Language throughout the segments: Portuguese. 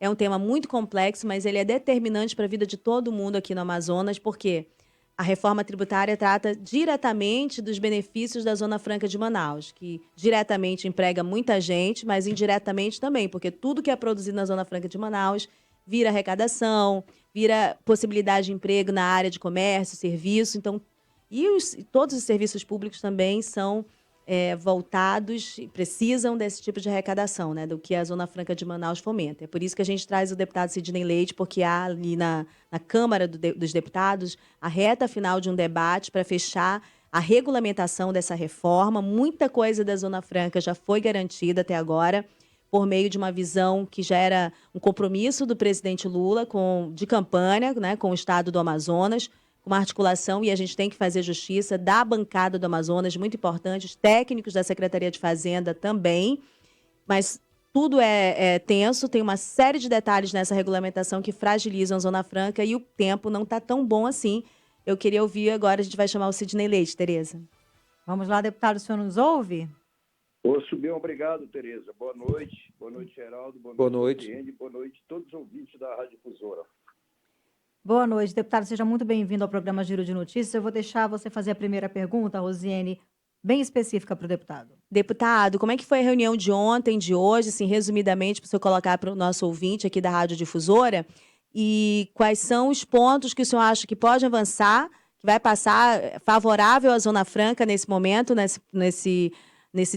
É um tema muito complexo, mas ele é determinante para a vida de todo mundo aqui no Amazonas, porque a reforma tributária trata diretamente dos benefícios da Zona Franca de Manaus, que diretamente emprega muita gente, mas indiretamente também, porque tudo que é produzido na Zona Franca de Manaus vira arrecadação, vira possibilidade de emprego na área de comércio, serviço. Então, todos os serviços públicos também são voltados, precisam desse tipo de arrecadação, né, do que a Zona Franca de Manaus fomenta. É por isso que a gente traz o deputado Sidney Leite, porque há ali na Câmara dos Deputados a reta final de um debate para fechar a regulamentação dessa reforma. Muita coisa da Zona Franca já foi garantida até agora, por meio de uma visão que já era um compromisso do presidente Lula de campanha, né, com o estado do Amazonas, com uma articulação, e a gente tem que fazer justiça da bancada do Amazonas, muito importante, os técnicos da Secretaria de Fazenda também, mas tudo é tenso, tem uma série de detalhes nessa regulamentação que fragilizam a Zona Franca e o tempo não está tão bom assim. Eu queria ouvir agora, a gente vai chamar o Sidney Leite, Tereza. Vamos lá, deputado, o senhor nos ouve? Ouço bem, obrigado, Tereza. Boa noite, Geraldo, Boa noite. Luciene, boa noite a todos os ouvintes da Rádio Difusora. Boa noite, deputado, seja muito bem-vindo ao programa Giro de Notícias. Eu vou deixar você fazer a primeira pergunta, Rosiane, bem específica para o deputado. Deputado, como é que foi a reunião de ontem, de hoje, assim, resumidamente, para o senhor colocar para o nosso ouvinte aqui da Rádio Difusora? E quais são os pontos que o senhor acha que pode avançar, que vai passar favorável à Zona Franca nesse momento, nesse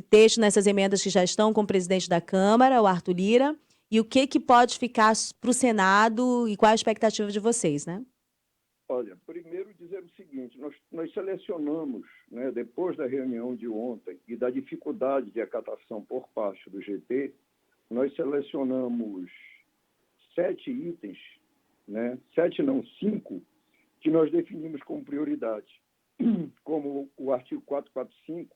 texto, nessas emendas que já estão com o presidente da Câmara, o Arthur Lira, e o que pode ficar para o Senado e qual a expectativa de vocês, né? Olha, primeiro dizer o seguinte, nós selecionamos, né, depois da reunião de ontem e da dificuldade de acatação por parte do GT, nós selecionamos 7 itens, né, 7 não, 5, que nós definimos como prioridade, como o artigo 445,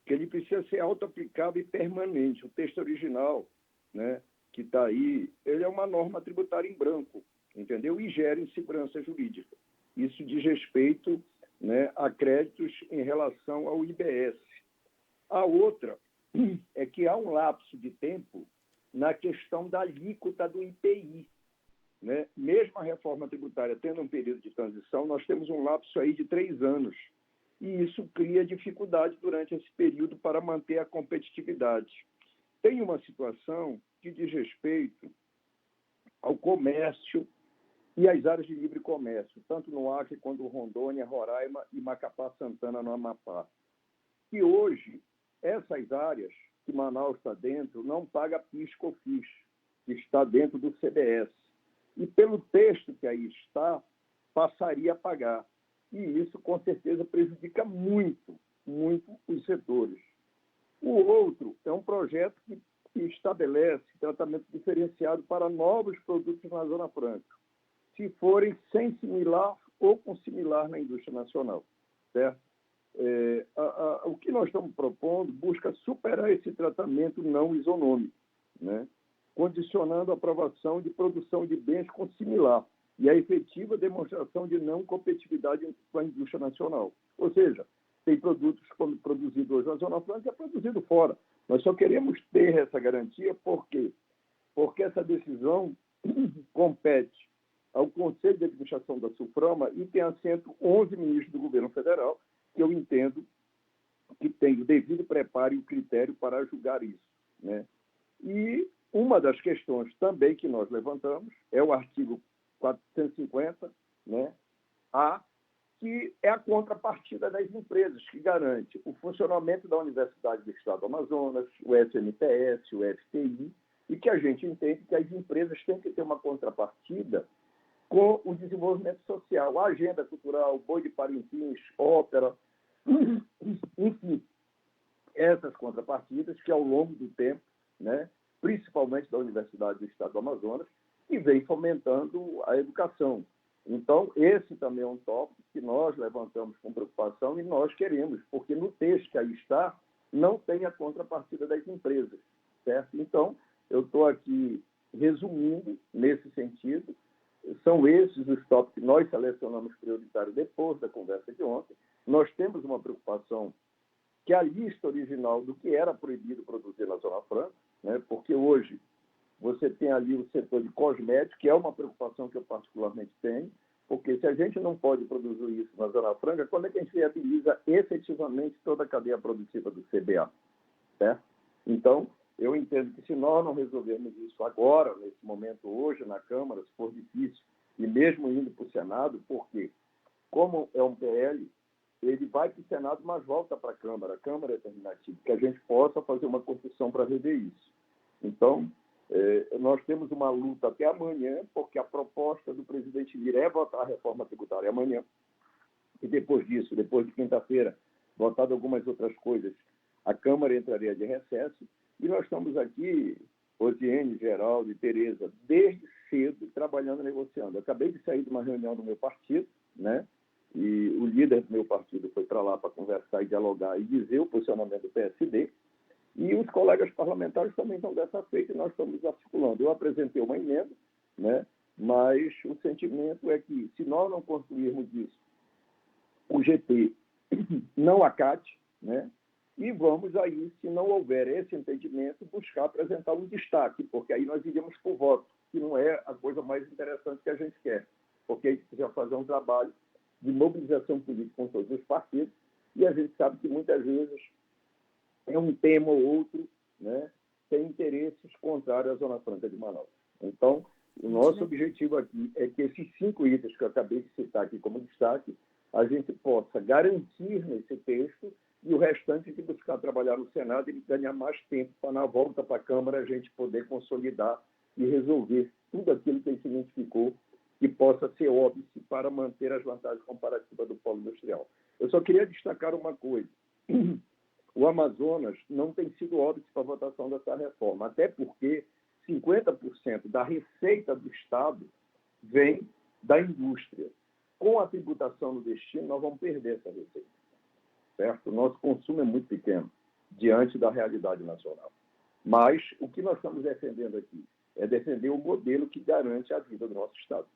que ele precisa ser auto-aplicável e permanente. O texto original, né, que está aí, ele é uma norma tributária em branco, entendeu? E gera insegurança jurídica. Isso diz respeito, né, a créditos em relação ao IBS. A outra é que há um lapso de tempo na questão da alíquota do IPI. Né? Mesmo a reforma tributária tendo um período de transição, nós temos um lapso aí de 3 anos. E isso cria dificuldade durante esse período para manter a competitividade. Tem uma situação que diz respeito ao comércio e às áreas de livre comércio, tanto no Acre quanto no Rondônia, Roraima e Macapá Santana, no Amapá. E hoje, essas áreas que Manaus está dentro, não paga PIS/COFINS, que está dentro do CBS. E pelo texto que aí está, passaria a pagar. E isso, com certeza, prejudica muito, muito os setores. O outro é um projeto que estabelece tratamento diferenciado para novos produtos na Zona Franca, se forem sem similar ou com similar na indústria nacional. Certo? O que nós estamos propondo busca superar esse tratamento não isonômico, né? Condicionando a aprovação de produção de bens com similar e a efetiva demonstração de não competitividade com a indústria nacional. Ou seja, tem produtos como produzido hoje na Zona Franca e é produzido fora. Nós só queremos ter essa garantia, por quê? Porque essa decisão compete ao Conselho de Administração da Sulframa e tem assento 11 ministros do governo federal, que eu entendo que tem o devido preparo e o critério para julgar isso, né? E uma das questões também que nós levantamos é o artigo 450, né, que é a contrapartida das empresas, que garante o funcionamento da Universidade do Estado do Amazonas, o SMTS, o FTI, e que a gente entende que as empresas têm que ter uma contrapartida com o desenvolvimento social, a agenda cultural, Boi de Parintins, ópera, enfim, essas contrapartidas que ao longo do tempo, né, principalmente da Universidade do Estado do Amazonas, que vem fomentando a educação. Então, esse também é um tópico que nós levantamos com preocupação e nós queremos, porque no texto que aí está, não tem a contrapartida das empresas, certo? Então, eu estou aqui resumindo nesse sentido. São esses os tópicos que nós selecionamos prioritário depois da conversa de ontem. Nós temos uma preocupação que a lista original do que era proibido produzir na Zona Franca, né, porque hoje você tem ali o setor de cosméticos, que é uma preocupação que eu particularmente tenho, porque se a gente não pode produzir isso na Zona Franca, quando é que a gente viabiliza efetivamente toda a cadeia produtiva do CBA? Certo? Então, eu entendo que se nós não resolvermos isso agora, nesse momento hoje, na Câmara, se for difícil, e mesmo indo para o Senado, porque, como é um PL, ele vai para o Senado, mas volta para a Câmara é terminativa, que a gente possa fazer uma construção para rever isso. Então, nós temos uma luta até amanhã, porque a proposta do presidente Lira é votar a reforma tributária amanhã, e depois disso, depois de quinta-feira, votado algumas outras coisas, a Câmara entraria de recesso, e nós estamos aqui, Rosiane, Geraldo e Tereza, desde cedo, trabalhando, negociando. Eu acabei de sair de uma reunião do meu partido, né? E o líder do meu partido foi para lá para conversar e dialogar e dizer o posicionamento do PSD, e os colegas parlamentares também estão dessa feita e nós estamos articulando. Eu apresentei uma emenda, né? Mas o sentimento é que, se nós não construirmos isso, o GT não acate, né? E vamos aí, se não houver esse entendimento, buscar apresentar um destaque, porque aí nós iríamos por voto, que não é a coisa mais interessante que a gente quer, porque a gente precisa fazer um trabalho de mobilização política com todos os partidos, e a gente sabe que muitas vezes é um tema ou outro, né, tem interesses contrários à Zona Franca de Manaus. Então, o nosso objetivo aqui é que esses 5 itens que eu acabei de citar aqui como destaque, a gente possa garantir nesse texto e o restante de buscar trabalhar no Senado e ganhar mais tempo para, na volta para a Câmara, a gente poder consolidar e resolver tudo aquilo que a gente identificou que possa ser óbvio para manter as vantagens comparativas do polo industrial. Eu só queria destacar uma coisa. O Amazonas não tem sido óbvio para a votação dessa reforma, até porque 50% da receita do Estado vem da indústria. Com a tributação no destino, nós vamos perder essa receita. Certo? O nosso consumo é muito pequeno diante da realidade nacional. Mas o que nós estamos defendendo aqui é defender o modelo que garante a vida do nosso Estado.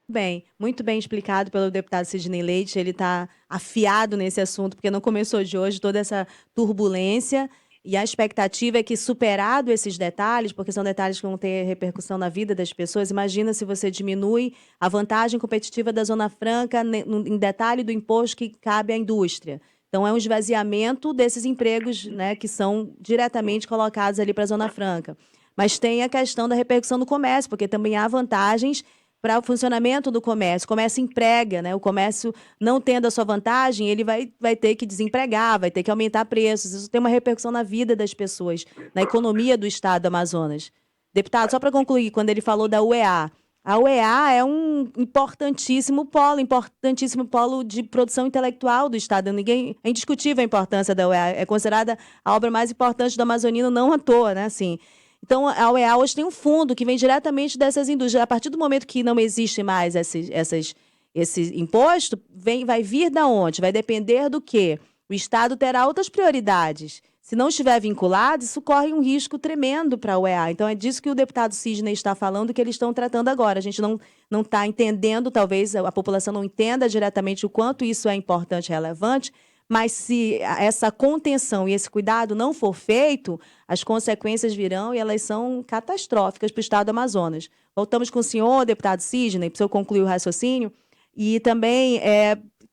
Bem, muito bem explicado pelo deputado Sidney Leite. Ele está afiado nesse assunto, porque não começou de hoje toda essa turbulência. E a expectativa é que, superado esses detalhes, porque são detalhes que vão ter repercussão na vida das pessoas, imagina se você diminui a vantagem competitiva da Zona Franca em detalhe do imposto que cabe à indústria. Então, é um esvaziamento desses empregos, né, que são diretamente colocados ali para a Zona Franca. Mas tem a questão da repercussão no comércio, porque também há vantagens para o funcionamento do comércio. O comércio emprega, né? O comércio, não tendo a sua vantagem, ele vai ter que desempregar, vai ter que aumentar preços. Isso tem uma repercussão na vida das pessoas, na economia do estado do Amazonas. Deputado, só para concluir, quando ele falou da UEA, a UEA é um importantíssimo polo de produção intelectual do estado. É indiscutível a importância da UEA. É considerada a obra mais importante do amazonino, não à toa, né? Assim, então, a UEA hoje tem um fundo que vem diretamente dessas indústrias. A partir do momento que não existe mais esse imposto, vai vir da onde? Vai depender do quê? O Estado terá outras prioridades. Se não estiver vinculado, isso corre um risco tremendo para a UEA. Então, é disso que o deputado Sidney está falando, que eles estão tratando agora. A gente não está entendendo, talvez a população não entenda diretamente o quanto isso é importante e relevante, mas se essa contenção e esse cuidado não for feito, as consequências virão e elas são catastróficas para o estado do Amazonas. Voltamos com o senhor, deputado Sidney, para o senhor concluir o raciocínio. E também,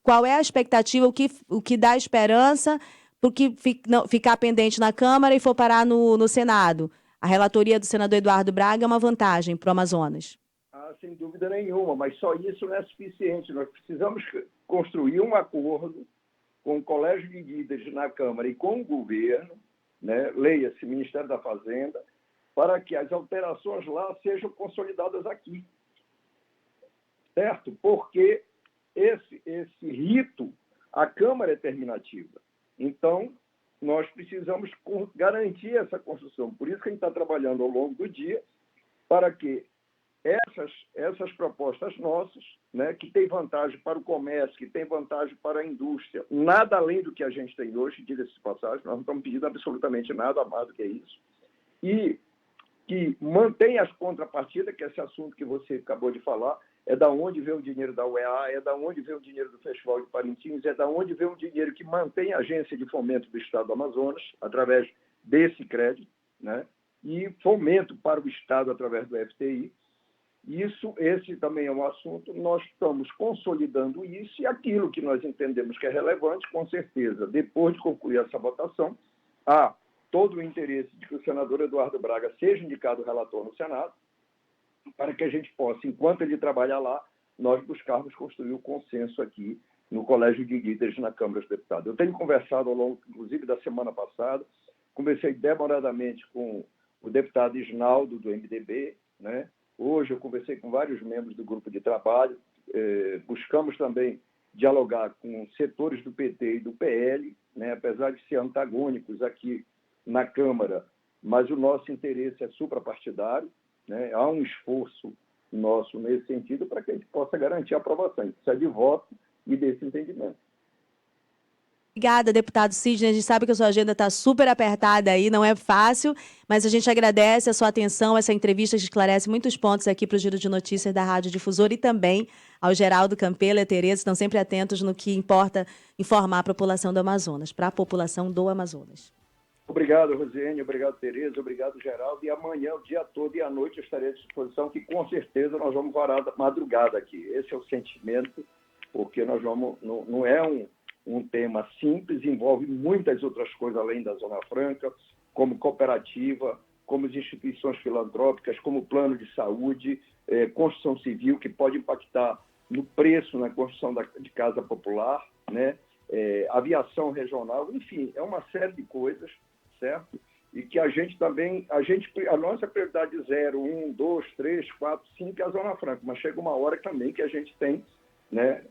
qual é a expectativa, o que dá esperança para o que ficar pendente na Câmara e for parar no Senado? A relatoria do senador Eduardo Braga é uma vantagem para o Amazonas. Sem dúvida nenhuma, mas só isso não é suficiente. Nós precisamos construir um acordo com o Colégio de Líderes na Câmara e com o governo, né, leia-se Ministério da Fazenda, para que as alterações lá sejam consolidadas aqui. Certo? Porque esse rito, a Câmara é terminativa. Então, nós precisamos garantir essa construção. Por isso que a gente está trabalhando ao longo do dia para que essas propostas nossas, né, que têm vantagem para o comércio, que têm vantagem para a indústria, nada além do que a gente tem hoje, diga-se de passagem, nós não estamos pedindo absolutamente nada a mais do que isso, e que mantém as contrapartidas, que é esse assunto que você acabou de falar, é da onde vem o dinheiro da UEA, é da onde vem o dinheiro do Festival de Parintins, é da onde vem o dinheiro que mantém a Agência de Fomento do Estado do Amazonas, através desse crédito, né? e fomento para o Estado através do FTI. Esse também é um assunto, nós estamos consolidando isso e aquilo que nós entendemos que é relevante, com certeza, depois de concluir essa votação, há todo o interesse de que o senador Eduardo Braga seja indicado relator no Senado, para que a gente possa, enquanto ele trabalhar lá, nós buscarmos construir o consenso aqui no Colégio de Líderes na Câmara dos Deputados. Eu tenho conversado ao longo, inclusive, da semana passada, conversei demoradamente com o deputado Isnaldo, do MDB, né? Hoje eu conversei com vários membros do grupo de trabalho, buscamos também dialogar com setores do PT e do PL, né? Apesar de ser antagônicos aqui na Câmara, mas o nosso interesse é suprapartidário, né? Há um esforço nosso nesse sentido para que a gente possa garantir a aprovação. A gente precisa de voto e desse entendimento. Obrigada, deputado Sidney. A gente sabe que a sua agenda está super apertada aí, não é fácil, mas a gente agradece a sua atenção, essa entrevista que esclarece muitos pontos aqui para o Giro de Notícias da Rádio Difusora e também ao Geraldo Campelo e a Tereza, estão sempre atentos no que importa informar a população do Amazonas, para a população do Amazonas. Obrigado, Rosiane, obrigado, Tereza, obrigado, Geraldo. E amanhã, o dia todo e à noite, eu estarei à disposição, que com certeza nós vamos varar madrugada aqui. Esse é o sentimento, porque nós vamos, não é um tema simples, envolve muitas outras coisas além da Zona Franca, como cooperativa, como as instituições filantrópicas, como plano de saúde, construção civil, que pode impactar no preço na construção de casa popular, né? Aviação regional, enfim, é uma série de coisas, certo? E que a gente também, a nossa prioridade 0, 1, 2, 3, 4, 5 é a Zona Franca, mas chega uma hora também que a gente tem, né,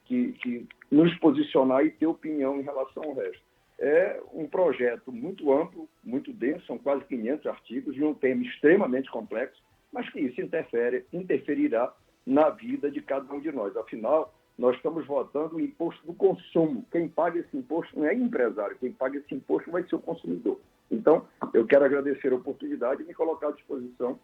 que nos posicionar e ter opinião em relação ao resto. É um projeto muito amplo, muito denso, são quase 500 artigos, de um tema extremamente complexo, mas que isso interferirá na vida de cada um de nós. Afinal, nós estamos votando o imposto do consumo. Quem paga esse imposto não é empresário, quem paga esse imposto vai ser o consumidor. Então, eu quero agradecer a oportunidade e me colocar à disposição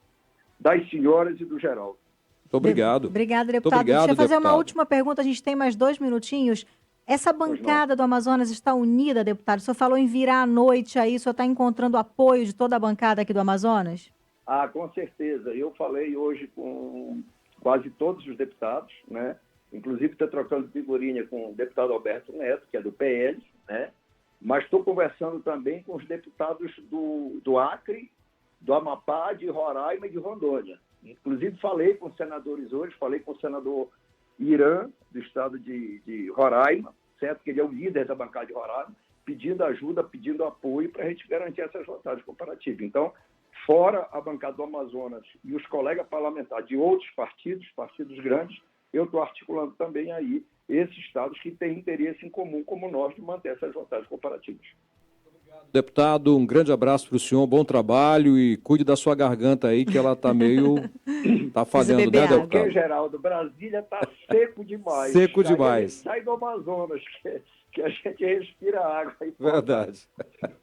das senhoras e do Geraldo. Muito obrigado. Obrigada, deputado. Muito obrigado, Deixa eu fazer deputado. uma última pergunta, a gente tem mais 2 minutinhos. Essa bancada do Amazonas está unida, deputado? O senhor falou em virar à noite aí, o senhor está encontrando apoio de toda a bancada aqui do Amazonas? Ah, com certeza. Eu falei hoje com quase todos os deputados, né? Inclusive estou trocando figurinha com o deputado Alberto Neto, que é do PL, né? Mas estou conversando também com os deputados do Acre, do Amapá, de Roraima e de Rondônia. Inclusive falei com os senadores hoje, falei com o senador Irã, do estado de Roraima, certo? Que ele é o líder da bancada de Roraima, pedindo ajuda, pedindo apoio para a gente garantir essas vantagens comparativas. Então, fora a bancada do Amazonas e os colegas parlamentares de outros partidos grandes, eu estou articulando também aí esses estados que têm interesse em comum, como nós, de manter essas vantagens comparativas. Deputado, um grande abraço para o senhor, bom trabalho e cuide da sua garganta aí, que ela está meio... Está falhando, né, beber água. deputado? Porque, Geraldo, Brasília está seco demais. Seco demais. Sai do Amazonas, que a gente respira água. Verdade.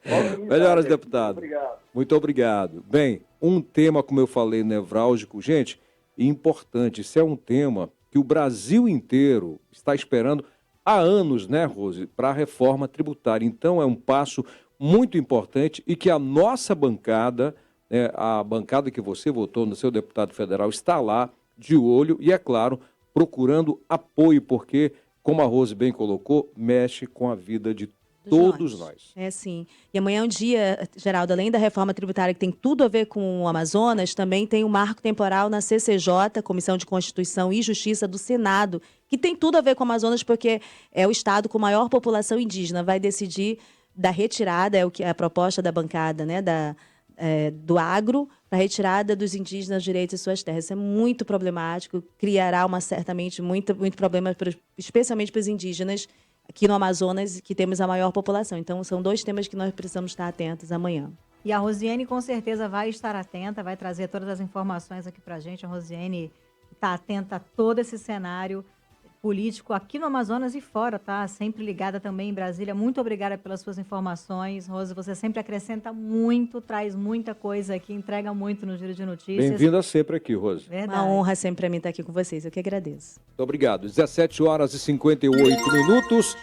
Vamos Melhoras, lá, deputado. Obrigado. Muito obrigado. Bem, um tema, como eu falei, nevrálgico, gente, e importante. Isso é um tema que o Brasil inteiro está esperando há anos, né, Rose, para a reforma tributária. Então, é um passo muito importante e que a nossa bancada, a bancada que você votou no seu deputado federal, está lá de olho e, é claro, procurando apoio, porque, como a Rose bem colocou, mexe com a vida de todos nós. É sim. E amanhã é um dia, Geraldo, além da reforma tributária que tem tudo a ver com o Amazonas, também tem um marco temporal na CCJ, Comissão de Constituição e Justiça do Senado, que tem tudo a ver com o Amazonas, porque é o estado com maior população indígena. Vai decidir da retirada, é o que é a proposta da bancada, né, do agro, para a retirada dos indígenas direitos de suas terras. Isso é muito problemático, criará certamente muito problema, especialmente para os indígenas aqui no Amazonas, que temos a maior população. Então, são 2 temas que nós precisamos estar atentos amanhã. E a Rosiane, com certeza, vai estar atenta, vai trazer todas as informações aqui para a gente. A Rosiane está atenta a todo esse cenário político aqui no Amazonas e fora, tá? Sempre ligada também em Brasília. Muito obrigada pelas suas informações. Rose, você sempre acrescenta muito, traz muita coisa aqui, entrega muito no Giro de Notícias. Bem-vinda sempre aqui, Rose. Verdade. Uma honra sempre para mim estar aqui com vocês. Eu que agradeço. Muito obrigado. 17h58.